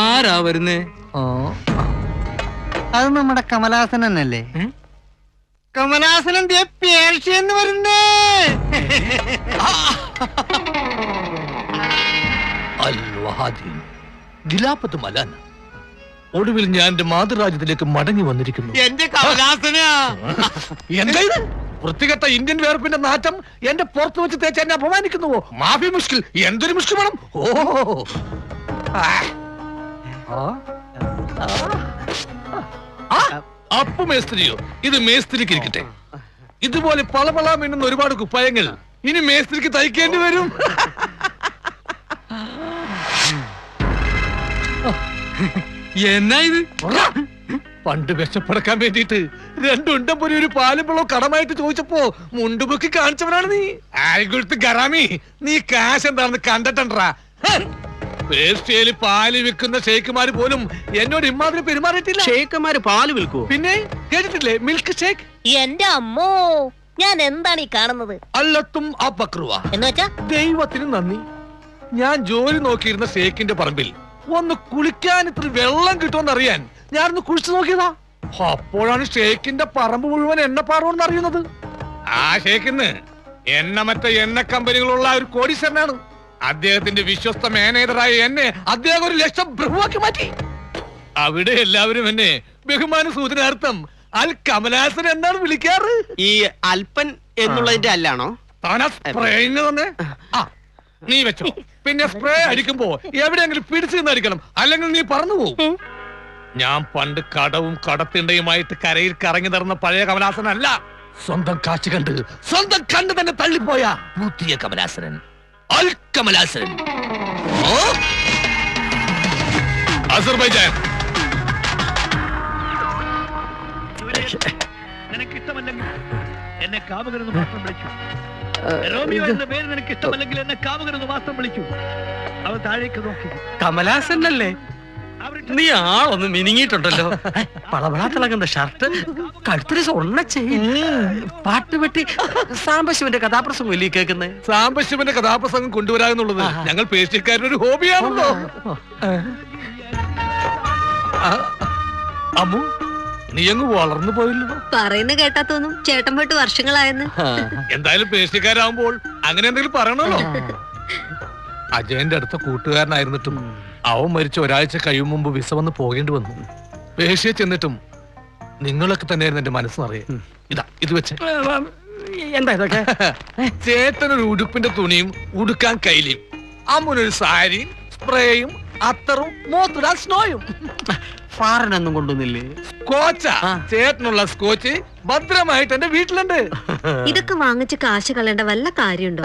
ആരാ വരുന്നേ? അത് നമ്മുടെ കമലാസൻ തന്നെയല്ലേ? കമലാസനൻ പേർഷ്യന്ന് വരുന്നേ. ഒടുവിൽ ഞാൻ എന്റെ മാതൃരാജ്യത്തിലേക്ക് മടങ്ങി വന്നിരിക്കുന്നു. എന്റെ കമലാസന എന്താ ഇത്? വൃത്തികെട്ട ഇന്ത്യൻ വേർപ്പിന്റെ നാറ്റം എന്റെ പുറത്ത് വെച്ച് തേച്ച് എന്നെ അപമാനിക്കുന്നുവോ? മാഫി മുഷ്കിൽ, എന്തൊരു മുഷ്കിൽ വേണം. അപ്പു മേസ്ത്രിയോ? ഇത് മേസ്ത്രിക്ക് ഇരിക്കട്ടെ. ഇതുപോലെ പളപള മിന്നുന്ന ഒരുപാട് കുപ്പായങ്ങൾ ഇനി മേസ്ത്രിക്ക് തയ്ക്കേണ്ടി വരും. എന്നാ ഇത്? പണ്ട് വിശപ്പടക്കാൻ വേണ്ടിട്ട് രണ്ടുണ്ടപ്പൊരി ഒരു പാലുമ്പളോ കടമായിട്ട് ചോദിച്ചപ്പോ മുണ്ടുപൊക്കി കാണിച്ചവനാണ് നീ. ആൽഗുൾത്ത് ഗറാമി, നീ കാശ് എന്താണെന്ന് കണ്ടിട്ടുണ്ടാ? പേർഷ്യയില് പാല് വിൽക്കുന്ന ഷേക്കുമാര് പോലും എന്നോട് ഇമ്മാതിരി പെരുമാറിയിട്ടില്ല. ഷേക്കുമാര് പാല് വിൽക്കൂ? പിന്നെ കേട്ടിട്ടില്ലേ മിൽക്ക് ഷേക്ക്? എന്റെ അമ്മോ, ഞാൻ എന്താണ് ഈ കാണുന്നത്? അല്ലത്തും ആ ബക്രുവ എന്ന് വെച്ചാ ദൈവത്തിന് നന്ദി. ഞാൻ ജോലി നോക്കിയിരുന്ന ഷേക്കിന്റെ പറമ്പിൽ ഒന്ന് കുളിക്കാൻ ഇത്ര വെള്ളം കിട്ടുമെന്നറിയാൻ ഞാനൊന്ന് കുഴിച്ചു നോക്കിയതാ. അപ്പോഴാണ് ഷേക്കിന്റെ പറമ്പ് മുഴുവൻ എണ്ണപ്പാറോന്ന് അറിയുന്നത്. ആ ഷേക്കിന്ന് മറ്റ എണ്ണ കമ്പനികളുള്ള ഒരു കോടീശ്വരനാണ്. അദ്ദേഹത്തിന്റെ വിശ്വസ്ത മാനേജറായ എന്നെ അദ്ദേഹം 1,00,000 ബ്രഹ്മാക്കി മാറ്റി. അവിടെ എല്ലാവരും എന്നെ ബഹുമാന സൂചനാർത്ഥം അൽ കമലാസൻ എന്നാണ് വിളിക്കാറ്. ഈ അൽപ്പൻ എന്നുള്ളതിന്റെ അല്ലാണോ? താനാ സ്പ്രേയിങ് തന്നെ. നീ വെച്ചോ. പിന്നെ സ്പ്രേ അടിക്കുമ്പോ എവിടെയെങ്കിലും പിടിച്ചു നിന്ന് അടിക്കണം, അല്ലെങ്കിൽ നീ പറന്നു പോകും. ഞാൻ പണ്ട് കടവും കടത്തിണ്ടയുമായിട്ട് കരയിൽ കറങ്ങി നടന്ന പഴയ കമലാസനല്ല. സ്വന്തം കാശ് കണ്ട് സ്വന്തം കണ്ട് തന്നെ തള്ളിപ്പോയ പുതിയ കമലാസനൻ, അൽ കമലാസൻ. അസർബൈജാൻ. നിനക്കിഷ്ടമല്ലെങ്കിൽ എന്നെ കാമുകനെന്ന് മാത്രം വിളിച്ചു. റോമിയോ എന്ന പേര് നിനക്ക് ഇഷ്ടമല്ലെങ്കിൽ എന്നെ കാമുകനെന്ന് മാത്രം വിളിച്ചു. അവൻ താഴേക്ക് നോക്കി. കമലാസൻ അല്ലേ? നീ ആളൊന്ന് മിനിങ്ങിയിട്ടുണ്ടല്ലോ. പളപളാത്തിളങ്ങുന്ന ഷർട്ട്, കഴുത്തിന് സ്വർണ്ണ ചെയിൻ, പാട്ടുപെട്ടി. സാംബശിവന്റെ കഥാപ്രസംഗം ഇല്ലേ കേൾക്കുന്നത്? സാംബശിവന്റെ കഥാപ്രസംഗം കൊണ്ടുവരാമെന്നുള്ളത് ഞങ്ങൾ പേർഷ്യക്കാരുടെ ഒരു ഹോബിയാണല്ലോ. അമ്മു, നീ അങ്ങ് വളർന്നു പോയല്ലോ. പറയുന്ന കേട്ടാ തോന്നും ചേട്ടൻ പോയിട്ട് വർഷങ്ങളായെന്ന്. എന്തായാലും പേർഷ്യക്കാരാകുമ്പോൾ അങ്ങനെ എന്തെങ്കിലും പറയണല്ലോ. അജയന്റെ അടുത്ത കൂട്ടുകാരനായിരുന്നിട്ടും അവൻ മരിച്ച ഒരാഴ്ച കഴിയും മുമ്പ് വിസ വന്ന് പോകേണ്ടി വന്നു. പേർഷ്യ ചെന്നിട്ടും നിങ്ങളൊക്കെ തന്നെയായിരുന്നു എന്റെ മനസ്സറിയേ. ഇതാ ഇത് വെച്ച്. എന്താ ഇതൊക്കെ? ചേട്ടനൊരു ഉടുപ്പിന്റെ തുണിയും ഉടുക്കാൻ കയ്യിലും, അമ്മനൊരു സാരിയും സ്പ്രേയും അത്തറും മോത്തിടാൻ സ്നോയും. ഫാറിനൊന്നും കൊണ്ടുവന്നില്ലേ? സ്കോച്ചാ. ചേട്ടനുള്ള സ്കോച്ച് ഭദ്രമായിട്ട് എന്റെ വീട്ടിലുണ്ട്. ഇതൊക്കെ വാങ്ങിച്ച് കാശ് കളയേണ്ട വല്ല കാര്യമുണ്ടോ?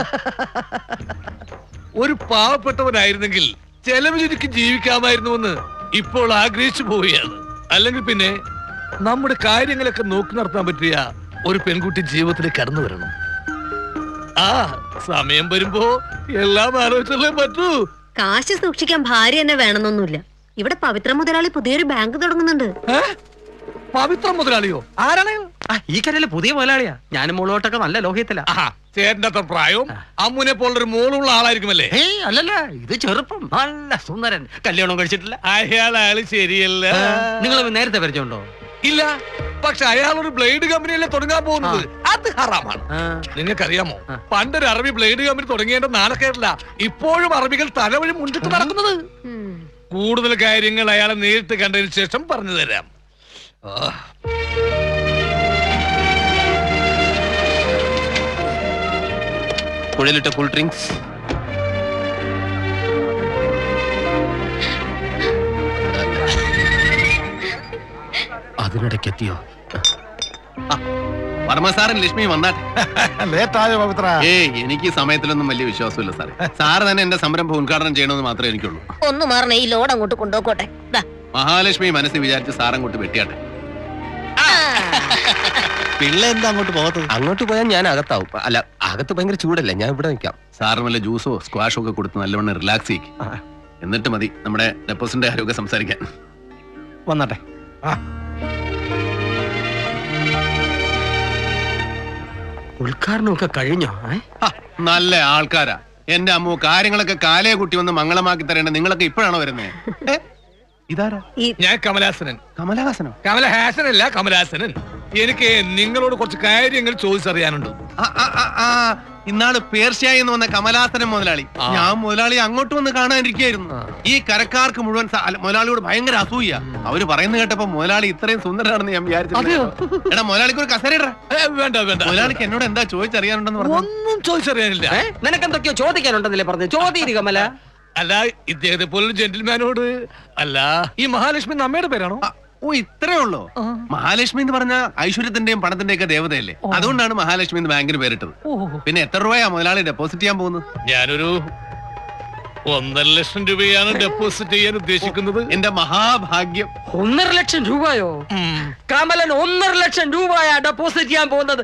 ഒരു പാവപ്പെട്ടവനായിരുന്നെങ്കിൽ ചെലവ് ചുരുക്കി ജീവിക്കാമായിരുന്നുവെന്ന് ഇപ്പോൾ ആഗ്രഹിച്ചു പോവുകയാണ്. അല്ലെങ്കിൽ പിന്നെ നമ്മുടെ കാര്യങ്ങളൊക്കെ നോക്കി നടത്താൻ പറ്റിയ ഒരു പെൺകുട്ടി ജീവിതത്തിലേക്ക് കടന്നു വരണം. സമയം വരുമ്പോ എല്ലാം ആലോചിച്ചല്ലേ പറ്റൂ. കാശ് സൂക്ഷിക്കാൻ ഭാര്യ തന്നെ വേണമെന്നൊന്നുമില്ല. ഇവിടെ പവിത്ര മുതലാളി പുതിയൊരു ബാങ്ക് തുടങ്ങുന്നുണ്ട്. പവിത്ര മുതലാളിയോ? ആരാണ്? ഈ കരയിലെ പുതിയ മുതലാളിയാ. ഞാനും മോളോട്ടൊക്കെ നല്ല ലോഹ്യത്തിലാ. ചേട്ടന്റെ അത്ര പ്രായവും അമ്മുനെ പോലൊരു മോളുള്ള ആളായിരിക്കുമല്ലേ? അല്ലല്ല, ഇത് ചെറുപ്പം, നല്ല സുന്ദരൻ, കല്യാണം കഴിച്ചിട്ടില്ല. അയാള് ശരിയല്ല. നിങ്ങൾ നേരത്തെ പരിചയമുണ്ടോ? ഇല്ല, പക്ഷെ അയാൾ ഒരു ബ്ലേഡ് കമ്പനിയല്ലേ തുടങ്ങാൻ പോകുന്നത്. അത് ഹറാമാണ്. നിങ്ങൾക്കറിയാമോ, പണ്ടൊരു അറബി ബ്ലേഡ് കമ്പനി തുടങ്ങിയതിന്റെ നാണക്കേടില്ല ഇപ്പോഴും അറബികൾ തലവഴി മുണ്ടിട്ട് നടക്കുന്നത്. കൂടുതൽ കാര്യങ്ങൾ അയാളെ നേരിട്ട് കണ്ടതിന് ശേഷം പറഞ്ഞു തരാം. കുഴലിട്ട കൂൾ ഡ്രിങ്ക്സ്. അതിനിടയ്ക്ക് എത്തിയോ? വർമ്മസാറും ലക്ഷ്മി വന്നാട്ടെ. എനിക്ക് ഈ സമയത്തിലൊന്നും വലിയ വിശ്വാസമില്ല സാറേ. സാറ് തന്നെ എന്റെ സംരംഭം ഉദ്ഘാടനം ചെയ്യണമെന്ന് മാത്രമേ എനിക്കുള്ളൂ. ഒന്ന് മാറണേ, ഈ ലോഡ് അങ്ങോട്ട് കൊണ്ടുപോക്കോട്ടെ. മഹാലക്ഷ്മി മനസ്സിൽ വിചാരിച്ച് സാറങ്ങോട്ട് വെട്ടിയാട്ടെ. പിള്ള എന്താ അങ്ങോട്ട് പോകത്തത്? അങ്ങോട്ട് പോയാൽ ഞാൻ അകത്താവും. അല്ല, അകത്ത് ഭയങ്കര ചൂടല്ലേ, ഞാൻ ഇവിടെ നിൽക്കാം. സാറിന് വല്ല ജ്യൂസോ സ്ക്വാഷോ ഒക്കെ കൊടുത്ത് നല്ലവണ്ണം റിലാക്സ് ചെയ്യും. എന്നിട്ട് മതി നമ്മുടെ ഡെപ്പോസിറ്റിന്റെ കാര്യമൊക്കെ സംസാരിക്കാൻ. വന്നാട്ടെ. ഉദ്ഘാടനമൊക്കെ കഴിഞ്ഞോ? ഹ, നല്ല ആൾക്കാരാ. എന്റെ അമ്മു കാര്യങ്ങളൊക്കെ കാലയെ കുട്ടി വന്ന് മംഗളമാക്കി തരേണ്ട നിങ്ങളൊക്കെ ഇപ്പോഴാണോ വരുന്നത്? ഇതാരാ? ഞാൻ കമലാസനൻ. കമലഹാസനോ? കമലഹാസനല്ല, കമലാസനൻ. എനിക്ക് നിങ്ങളോട് കുറച്ച് കാര്യങ്ങൾ ചോദിച്ചറിയാനുണ്ട്. ഇന്നാള് പേർഷ്യായി എന്ന് വന്ന കമലാസനം മുതലാളി. ഞാൻ മുതലാളി അങ്ങോട്ട് വന്ന് കാണാനിരിക്കായിരുന്നു. ഈ കരക്കാർക്ക് മുഴുവൻ മുതലാളിയോട് ഭയങ്കര അസൂയ. അവര് പറയുന്നത് കേട്ടപ്പോ മുതലാളി ഇത്രയും സുന്ദരനാണെന്ന് ഞാൻ വിചാരിച്ചു. എടാ മുതലാളിക്ക് ഒരു കസേര ഇട. വേണ്ട വേണ്ട, മുതലാളിക്ക് എന്നോട് എന്താ ചോദിച്ചറിയാനുണ്ടെന്ന് പറഞ്ഞു? ഒന്നും ചോദിച്ചറിയാനില്ല. നിനക്കെന്തൊക്കെയോ ചോദിക്കാനുണ്ടെന്നല്ലേ പറഞ്ഞു? ചോദ്യം കമല. അല്ല, ഇദ്ദേഹത്തെ പോലൊരു ജെന്റിൽമാനോട്. അല്ല, ഈ മഹാലക്ഷ്മി അമ്മയുടെ പേരാണോ? ഓ, ഇത്രേ ഉള്ളൂ. മഹാലക്ഷ്മി എന്ന് പറഞ്ഞ ഐശ്വര്യത്തിന്റെയും പണത്തിന്റെയും ഒക്കെ ദേവതയല്ലേ? അതുകൊണ്ടാണ് മഹാലക്ഷ്മി എന്ന് ബാങ്കിന് പേരിട്ടത്. പിന്നെ എത്ര രൂപയാ മുതലാളി ഡെപ്പോസിറ്റ് ചെയ്യാൻ പോകുന്നത്? ഞാനൊരു 1.5 ലക്ഷം രൂപയാണ് ഡെപ്പോസിറ്റ് ചെയ്യാൻ ഉദ്ദേശിക്കുന്നത്. എന്റെ മഹാഭാഗ്യം. 1.5 ലക്ഷം രൂപയോ? കമലൻ 1.5 ലക്ഷം രൂപയാ ഡെപ്പോസിറ്റ് ചെയ്യാൻ പോകുന്നത്.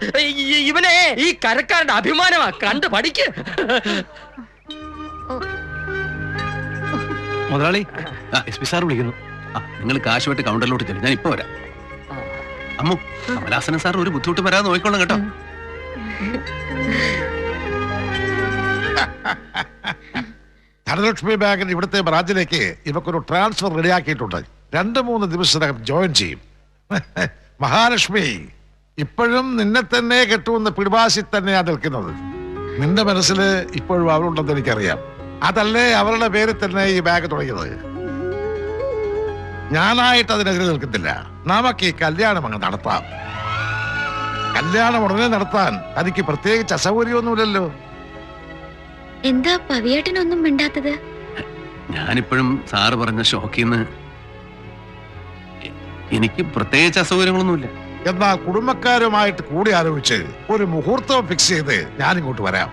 ഇവനെ ഈ കരക്കാരുടെ അഭിമാനമാ. കണ്ട് പഠിക്ക്. മുതലാളി, എസ് പി സാർ വിളിക്കുന്നു. നിങ്ങൾ കാശുമായിട്ട് കൗണ്ടറിലോട്ട് ചെല്ലും. ഞാൻ ഇപ്പൊ വരാം. അമ്മു, കമലാസനൻ സാർ ഒരു ബുദ്ധിമുട്ട് വരാതെ നോക്കിക്കോളാം കേട്ടോ. ധനലക്ഷ്മി ബാങ്കിന് ഇവിടുത്തെ ബ്രാഞ്ചിലേക്ക് ഇവക്കൊരു ട്രാൻസ്ഫർ റെഡിയാക്കിയിട്ടുണ്ട്. 2-3 ദിവസത്തിനകം ജോയിൻ ചെയ്യും. മഹാലക്ഷ്മി ഇപ്പോഴും നിന്നെ തന്നെ കെട്ടുമെന്ന് പിടിവാശി തന്നെയാ നിൽക്കുന്നത്. നിന്റെ മനസ്സിൽ ഇപ്പോഴും അവളുണ്ടെന്ന് എനിക്കറിയാം. അതല്ലേ അവളുടെ പേരിൽ തന്നെ ഈ ബാങ്ക് തുടങ്ങിയത്. ഞാനായിട്ട് അതിനെതിരെ നിൽക്കുന്നില്ല. നമുക്ക് ഈ കല്യാണം അങ്ങ് നടത്താം. കല്യാണം ഉടനെ നടത്താൻ എനിക്ക് പ്രത്യേകിച്ച് അസൗകര്യമൊന്നുമില്ലല്ലോ. എന്താ പവിയേട്ടനൊന്നും മിണ്ടാത്തത്? ഞാനിപ്പോഴും സാറ് പറഞ്ഞ ഷോക്കിന്ന് എനിക്ക് പ്രത്യേകിച്ച് അസൗകര്യങ്ങളൊന്നുമില്ല. എന്നാൽ കുടുംബക്കാരുമായിട്ട് കൂടി ആലോചിച്ച് ഒരു മുഹൂർത്തം ഫിക്സ് ചെയ്ത് ഞാനിങ്ങോട്ട് വരാം.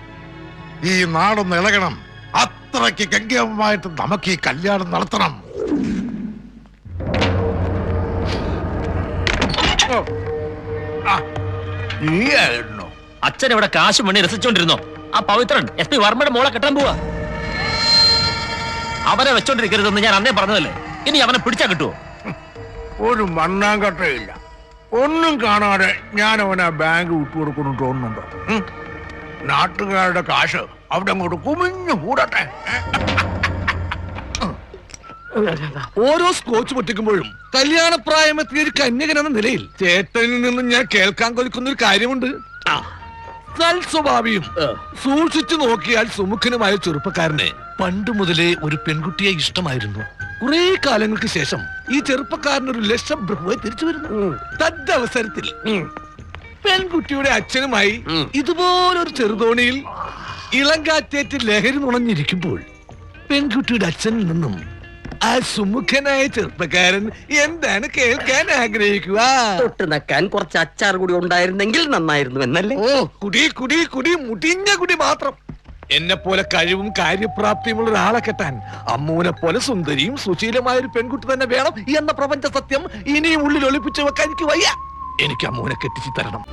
ഈ നാടൊന്ന് ഇളകണം. അത്രയ്ക്ക് ഗംഭീരമായിട്ട് നമുക്ക് ഈ കല്യാണം നടത്തണം. അച്ഛൻ ഇവിടെ കാശ് മണി രസിച്ചോണ്ടിരുന്നോ? ആ പവിത്രൻ SP വർമ്മയുടെ മോളെ കെട്ടാൻ പോവാ. അവനെ വെച്ചോണ്ടിരിക്കരുതെന്ന് ഞാൻ അന്നേ പറഞ്ഞതല്ലേ. ഇനി അവനെ പിടിച്ചാ കിട്ടുവോ? ഒരു മണ്ണാങ്കട്ടയില്ല. ഒന്നും കാണാതെ ഞാൻ അവനെ ബാങ്ക് വിട്ടുകൊടുക്കുന്നു തോന്നുന്നുണ്ടോ? നാട്ടുകാരുടെ കാശ് അവിടെ അങ്ങോട്ട് കുമിഞ്ഞു കൂടട്ടെ. ഓരോ സ്കോച്ച് പൊട്ടിക്കുമ്പോഴും കല്യാണപ്രായമെത്തിയ ഒരു കന്യകൻ എന്ന നിലയിൽ ചേട്ടനിൽ നിന്ന് ഞാൻ കേൾക്കാൻ കൊതിക്കുന്ന ഒരു കാര്യമുണ്ട്. സൽസ്വഭാവിയും സൂക്ഷിച്ചു നോക്കിയാൽ സുമുഖനുമായ ചെറുപ്പക്കാരനെ പണ്ട് മുതലേ ഒരു പെൺകുട്ടിയെ ഇഷ്ടമായിരുന്നു. കുറെ കാലങ്ങൾക്ക് ശേഷം ഈ ചെറുപ്പക്കാരനൊരു ലക്ഷം ബ്രഹ്മയെ തിരിച്ചു വരുന്നു. തദ്വസരത്തിൽ പെൺകുട്ടിയുടെ അച്ഛനുമായി ഇതുപോലൊരു ചെറുതോണിയിൽ ഇളങ്കാറ്റേറ്റ് ലഹരി നുണഞ്ഞിരിക്കുമ്പോൾ പെൺകുട്ടിയുടെ അച്ഛനിൽ നിന്നും ആ സുമുഖനായ ചെറുപ്പക്കാരൻ എന്താണ് കേൾക്കാൻ ആഗ്രഹിക്കുക? തൊട്ട് നക്കാൻ കുറച്ച് അച്ചാർ കൂടി ഉണ്ടായിരുന്നെങ്കിൽ നന്നായിരുന്നു എന്നല്ലേ? ഓ, കുടി കുടി കുടി, മുടിഞ്ഞ കുടി മാത്രം. എന്നെ പോലെ കഴിവും കാര്യപ്രാപ്തിയുമുള്ള ഒരാളെ കെട്ടാൻ അമ്മൂനെ പോലെ സുന്ദരിയും സുശീലമായ ഒരു പെൺകുട്ടി തന്നെ വേണം എന്ന പ്രപഞ്ച സത്യം ഇനിയും ഉള്ളിൽ ഒളിപ്പിച്ചു വെക്കാൻ എനിക്ക് വയ്യ. എനിക്ക് അമ്മൂനെ കെട്ടിച്ചു തരണം.